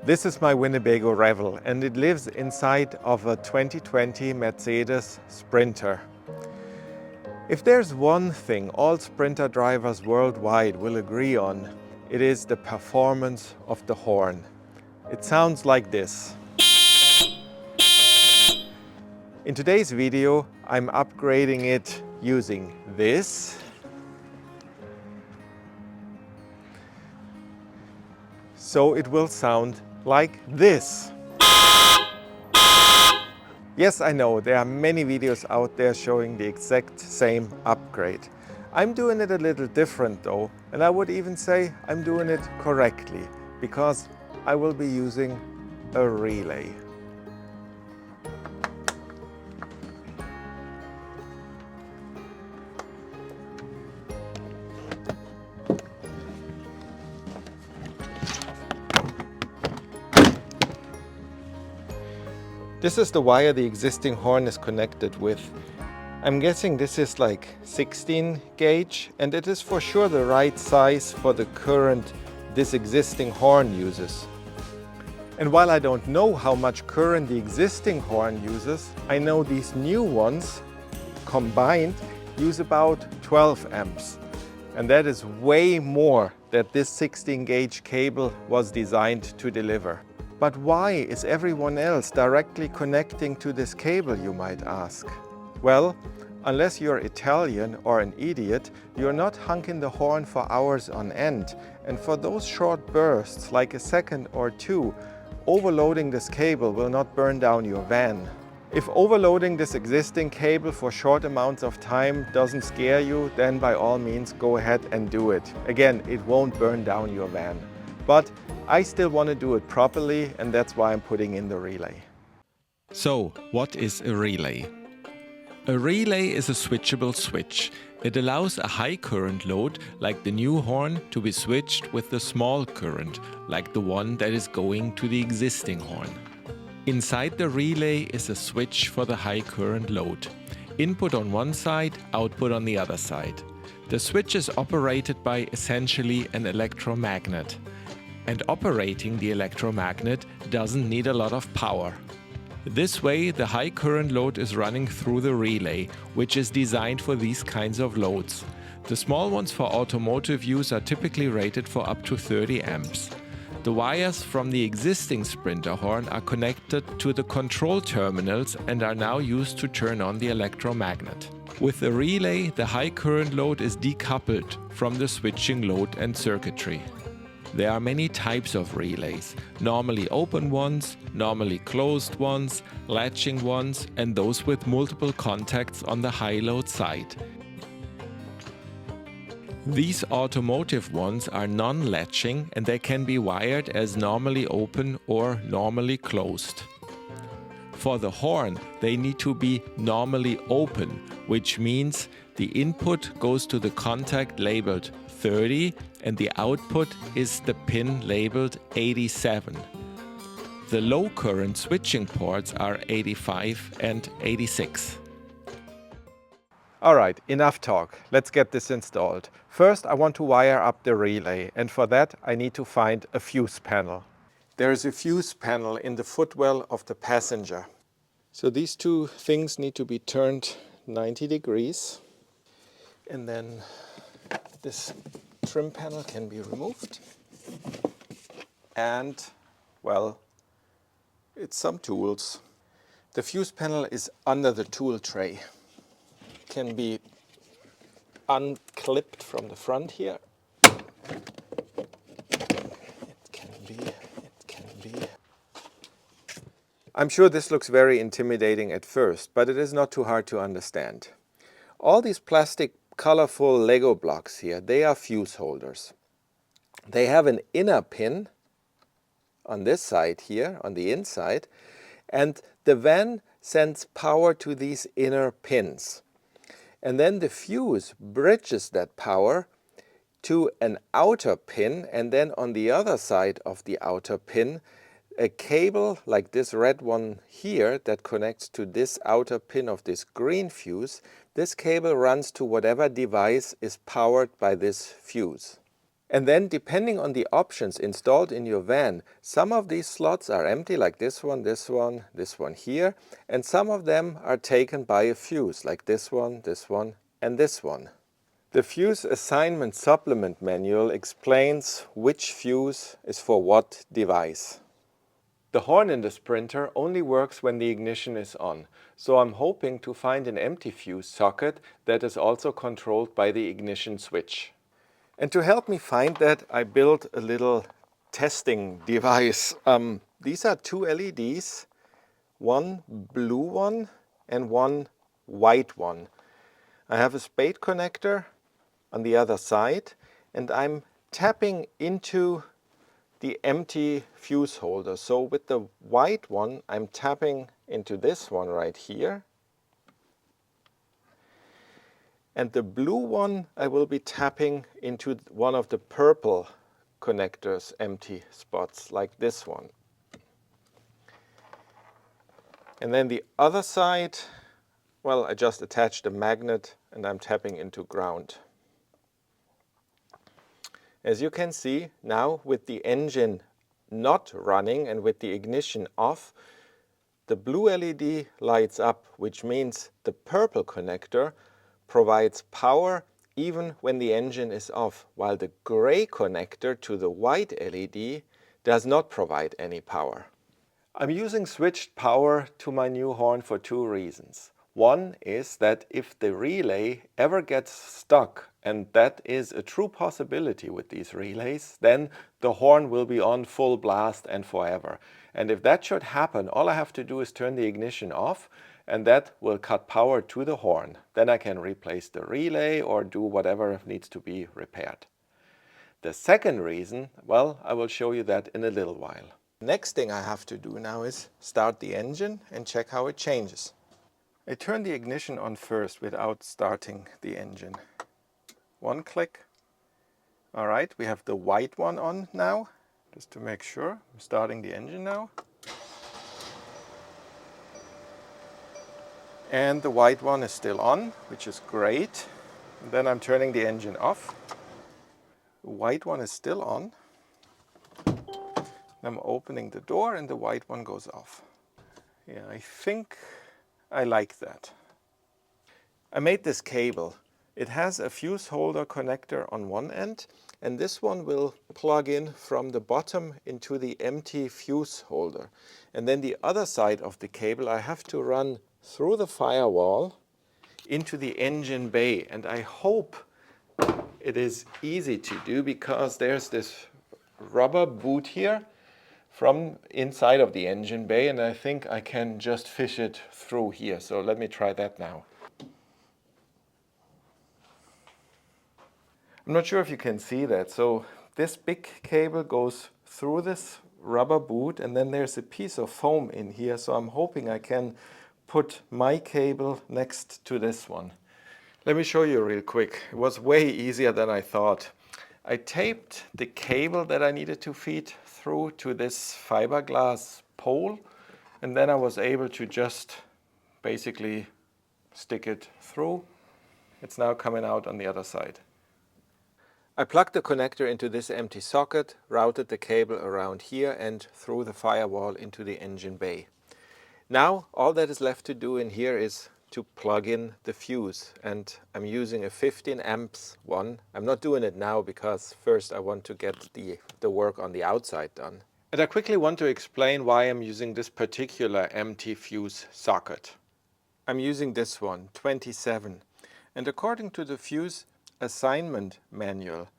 This is my Winnebago Revel and it lives inside of a 2020 Mercedes Sprinter. If there's one thing all Sprinter drivers worldwide will agree on, it is the performance of the horn. It sounds like this. In today's video, I'm upgrading it using this. So it will sound like this. Yes, I know, there are many videos out there showing the exact same upgrade. I'm doing it a little different though, and I would even say I'm doing it correctly, because I will be using a relay. This is the wire the existing horn is connected with. I'm guessing this is like 16 gauge, and it is for sure the right size for the current this existing horn uses. And while I don't know how much current the existing horn uses, I know these new ones combined use about 12 amps. And that is way more that this 16 gauge cable was designed to deliver. But why is everyone else directly connecting to this cable, you might ask? Well, unless you're Italian or an idiot, you're not honking the horn for hours on end. And for those short bursts, like a second or two, overloading this cable will not burn down your van. If overloading this existing cable for short amounts of time doesn't scare you, then by all means go ahead and do it. Again, it won't burn down your van. But I still want to do it properly, and that's why I'm putting in the relay. So, what is a relay? A relay is a switchable switch. It allows a high current load, like the new horn, to be switched with the small current, like the one that is going to the existing horn. Inside the relay is a switch for the high current load. Input on one side, output on the other side. The switch is operated by essentially an electromagnet. And operating the electromagnet doesn't need a lot of power. This way, the high current load is running through the relay, which is designed for these kinds of loads. The small ones for automotive use are typically rated for up to 30 amps. The wires from the existing Sprinter horn are connected to the control terminals and are now used to turn on the electromagnet. With the relay, the high current load is decoupled from the switching load and circuitry. There are many types of relays, normally open ones, normally closed ones, latching ones, and those with multiple contacts on the high load side. These automotive ones are non-latching and they can be wired as normally open or normally closed. For the horn, they need to be normally open, which means the input goes to the contact labeled 30 and the output is the pin labeled 87. The low current switching ports are 85 and 86. Alright, enough talk. Let's get this installed. First, I want to wire up the relay, and for that I need to find a fuse panel. There is a fuse panel in the footwell of the passenger. So these two things need to be turned 90 degrees, and then this trim panel can be removed. And, well, it's some tools. The fuse panel is under the tool tray. It can be unclipped from the front here. It can be. I'm sure this looks very intimidating at first, but it is not too hard to understand. All these plastic colorful Lego blocks here, they are fuse holders. They have an inner pin on this side here, on the inside, and the van sends power to these inner pins. And then the fuse bridges that power to an outer pin, and then on the other side of the outer pin, a cable like this red one here that connects to this outer pin of this green fuse. This cable runs to whatever device is powered by this fuse. And then, depending on the options installed in your van, some of these slots are empty, like this one, this one, this one here, and some of them are taken by a fuse, like this one, and this one. The Fuse Assignment Supplement Manual explains which fuse is for what device. The horn in the Sprinter only works when the ignition is on, so I'm hoping to find an empty fuse socket that is also controlled by the ignition switch. And to help me find that, I built a little testing device. These are two LEDs, one blue one and one white one. I have a spade connector on the other side, and I'm tapping into the empty fuse holder. So with the white one, I'm tapping into this one right here. And the blue one, I will be tapping into one of the purple connectors, empty spots, like this one. And then the other side, well, I just attached a magnet and I'm tapping into ground. As you can see, now with the engine not running and with the ignition off, the blue LED lights up, which means the purple connector provides power even when the engine is off, while the gray connector to the white LED does not provide any power. I'm using switched power to my new horn for two reasons. One is that if the relay ever gets stuck, and that is a true possibility with these relays, then the horn will be on full blast and forever. And if that should happen, all I have to do is turn the ignition off, and that will cut power to the horn. Then I can replace the relay or do whatever needs to be repaired. The second reason, well, I will show you that in a little while. Next thing I have to do now is start the engine and check how it changes. I turn the ignition on first without starting the engine. One click. All right, we have the white one on now, just to make sure. I'm starting the engine now. And the white one is still on, which is great. And then I'm turning the engine off. The white one is still on. I'm opening the door and the white one goes off. Yeah, I think I like that. I made this cable. It has a fuse holder connector on one end, and this one will plug in from the bottom into the empty fuse holder. And then the other side of the cable I have to run through the firewall into the engine bay. And I hope it is easy to do because there's this rubber boot here from inside of the engine bay, and I think I can just fish it through here. So let me try that now. I'm not sure if you can see that. So this big cable goes through this rubber boot, and then there's a piece of foam in here. So I'm hoping I can put my cable next to this one. Let me show you real quick. It was way easier than I thought. I taped the cable that I needed to feed through to this fiberglass pole, and then I was able to just basically stick it through. It's now coming out on the other side. I plugged the connector into this empty socket, routed the cable around here and through the firewall into the engine bay. Now all that is left to do in here is to plug in the fuse, and I'm using a 15 amps one. I'm not doing it now because first I want to get the work on the outside done. And I quickly want to explain why I'm using this particular empty fuse socket. I'm using this one, 27, and according to the Fuse Assignment Manual,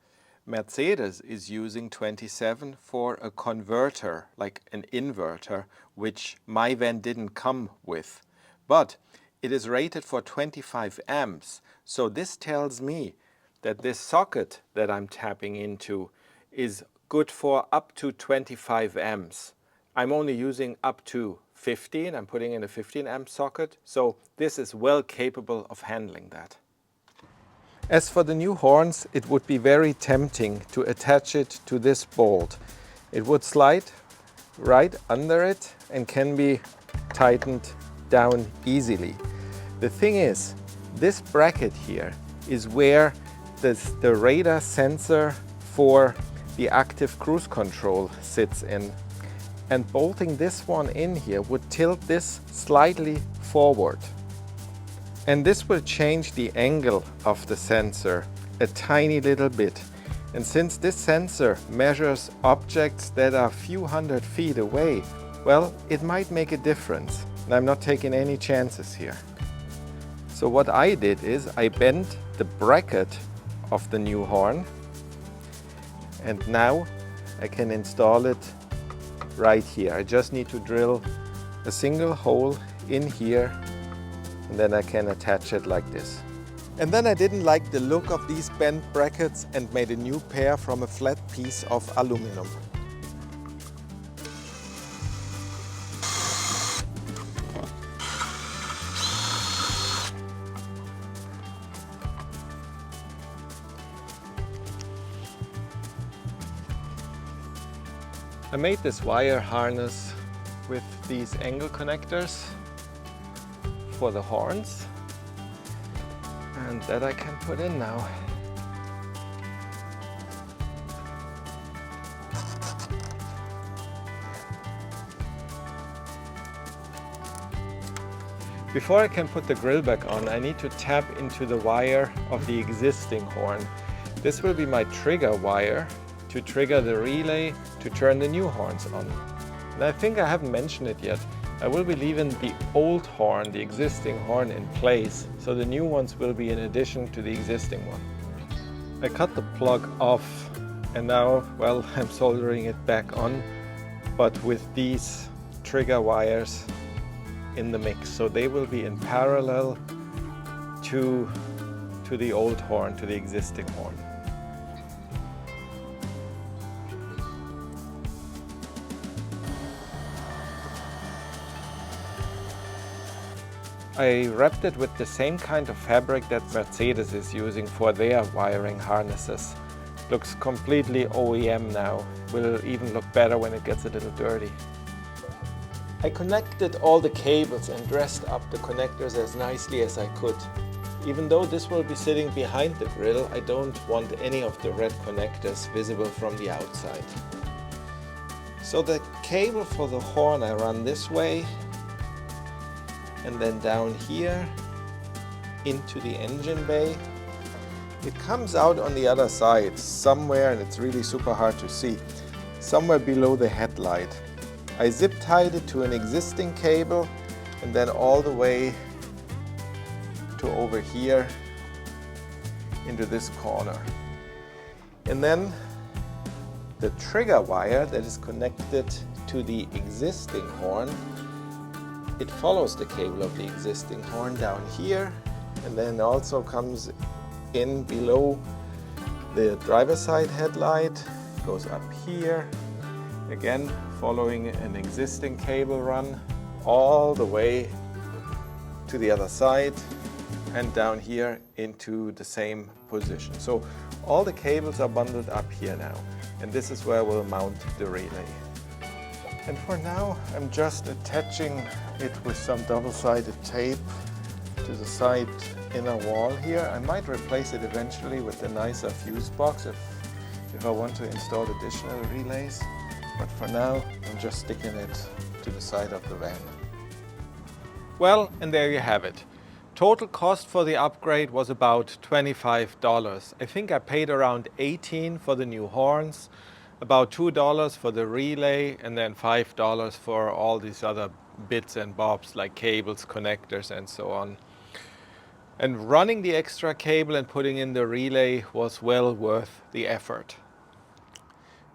Mercedes is using 27 for a converter, like an inverter, which my van didn't come with. But it is rated for 25 amps, so this tells me that this socket that I'm tapping into is good for up to 25 amps. I'm only using up to 15, I'm putting in a 15 amp socket, so this is well capable of handling that. As for the new horns, it would be very tempting to attach it to this bolt. It would slide right under it and can be tightened down easily. The thing is, this bracket here is where the radar sensor for the active cruise control sits in. And bolting this one in here would tilt this slightly forward. And this will change the angle of the sensor a tiny little bit. And since this sensor measures objects that are a few hundred feet away, well, it might make a difference. And I'm not taking any chances here. So what I did is I bent the bracket of the new horn, and now I can install it right here. I just need to drill a single hole in here, and then I can attach it like this. And then I didn't like the look of these bent brackets and made a new pair from a flat piece of aluminum. I made this wire harness with these angle connectors for the horns, and that I can put in now. Before I can put the grill back on, I need to tap into the wire of the existing horn. This will be my trigger wire to trigger the relay to turn the new horns on. And I think I haven't mentioned it yet. I will be leaving the old horn, the existing horn, in place, so the new ones will be in addition to the existing one. I cut the plug off, and now, well, I'm soldering it back on, but with these trigger wires in the mix, so they will be in parallel to the old horn, to the existing horn. I wrapped it with the same kind of fabric that Mercedes is using for their wiring harnesses. Looks completely OEM now. Will even look better when it gets a little dirty. I connected all the cables and dressed up the connectors as nicely as I could. Even though this will be sitting behind the grill, I don't want any of the red connectors visible from the outside. So the cable for the horn I run this way, and then down here into the engine bay. It comes out on the other side somewhere, and it's really super hard to see, somewhere below the headlight. I zip tied it to an existing cable and then all the way to over here into this corner. And then the trigger wire that is connected to the existing horn, it follows the cable of the existing horn down here, and then also comes in below the driver's side headlight, goes up here, again following an existing cable run all the way to the other side and down here into the same position. So all the cables are bundled up here now, and this is where we'll mount the relay. And for now, I'm just attaching it with some double-sided tape to the side inner wall here. I might replace it eventually with a nicer fuse box if I want to install additional relays. But for now, I'm just sticking it to the side of the van. Well, and there you have it. Total cost for the upgrade was about $25. I think I paid around $18 for the new horns, about $2 for the relay, and then $5 for all these other bits and bobs like cables, connectors, and so on. And running the extra cable and putting in the relay was well worth the effort.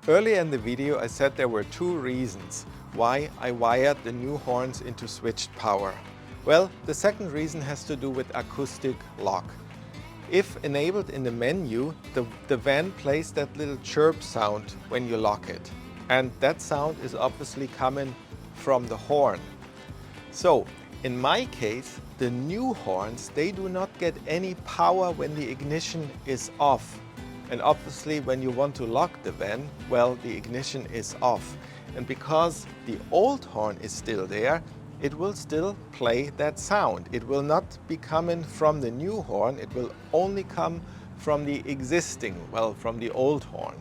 Earlier in the video, I said there were two reasons why I wired the new horns into switched power. Well, the second reason has to do with acoustic lock. If enabled in the menu, the van plays that little chirp sound when you lock it. And that sound is obviously coming from the horn. So, in my case, the new horns, they do not get any power when the ignition is off. And obviously when you want to lock the van, well, the ignition is off. And because the old horn is still there, it will still play that sound. It will not be coming from the new horn, it will only come from the existing, well, from the old horn.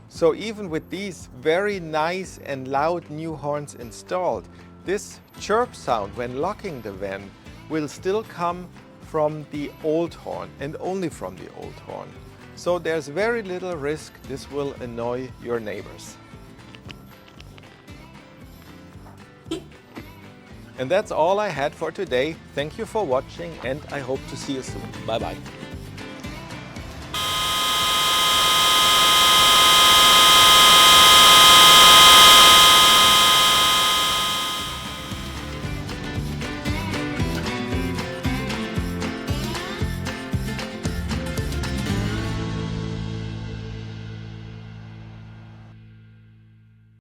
So even with these very nice and loud new horns installed, this chirp sound when locking the van will still come from the old horn and only from the old horn. So there's very little risk this will annoy your neighbors. And that's all I had for today. Thank you for watching and I hope to see you soon. Bye bye.